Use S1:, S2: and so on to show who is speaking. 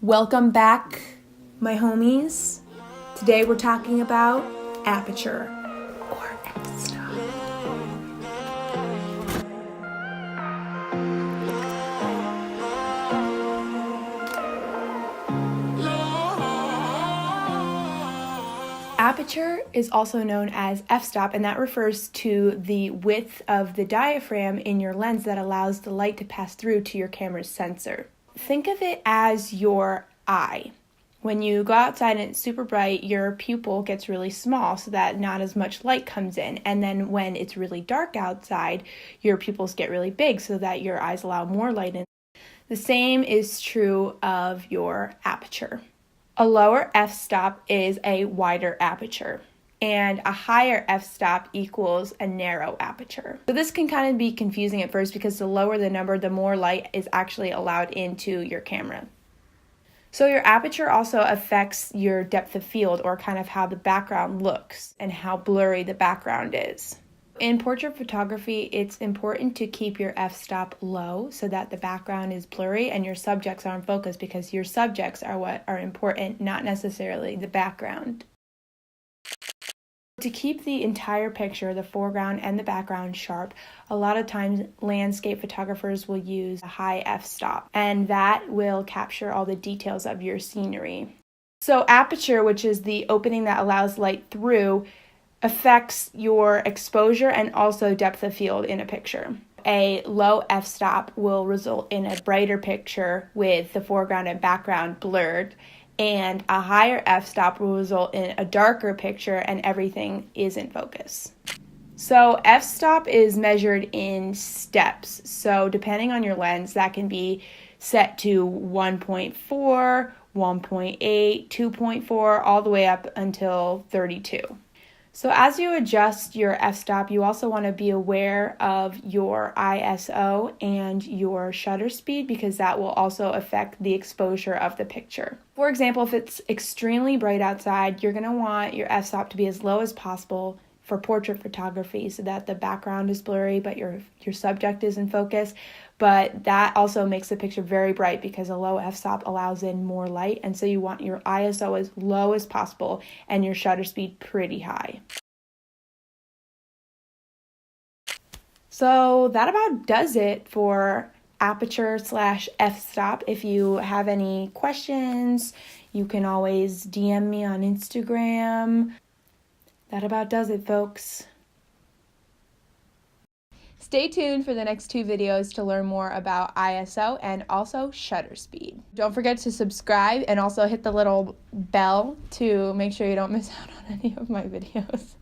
S1: Welcome back, my homies. Today we're talking about Aperture, or f-stop. Aperture is also known as f-stop, and that refers to the width of the diaphragm in your lens that allows the light to pass through to your camera's sensor. Think of it as your eye. When you go outside and it's super bright, your pupil gets really small so that not as much light comes in. And then when it's really dark outside, your pupils get really big so that your eyes allow more light in. The same is true of your aperture. A lower f-stop is a wider aperture, and a higher f-stop equals a narrow aperture. So this can kind of be confusing at first because the lower the number, the more light is actually allowed into your camera. So your aperture also affects your depth of field, or kind of how the background looks and how blurry the background is. In portrait photography, it's important to keep your f-stop low so that the background is blurry and your subjects are in focus, because your subjects are what are important, not necessarily the background. To keep the entire picture, the foreground and the background sharp, a lot of times landscape photographers will use a high f-stop, and that will capture all the details of your scenery. So aperture, which is the opening that allows light through, affects your exposure and also depth of field in a picture. A low f-stop will result in a brighter picture with the foreground and background blurred, and a higher f-stop will result in a darker picture and everything is in focus. So f-stop is measured in steps. So depending on your lens, that can be set to 1.4, 1.8, 2.4, all the way up until 32. So as you adjust your f-stop, you also want to be aware of your ISO and your shutter speed, because that will also affect the exposure of the picture. For example, if it's extremely bright outside, you're going to want your f-stop to be as low as possible for portrait photography so that the background is blurry but your subject is in focus. But that also makes the picture very bright because a low f-stop allows in more light, and so you want your ISO as low as possible and your shutter speed pretty high. So that about does it for aperture/f-stop. If you have any questions, you can always DM me on Instagram. That about does it, folks. Stay tuned for the next 2 videos to learn more about ISO and also shutter speed. Don't forget to subscribe and also hit the little bell to make sure you don't miss out on any of my videos.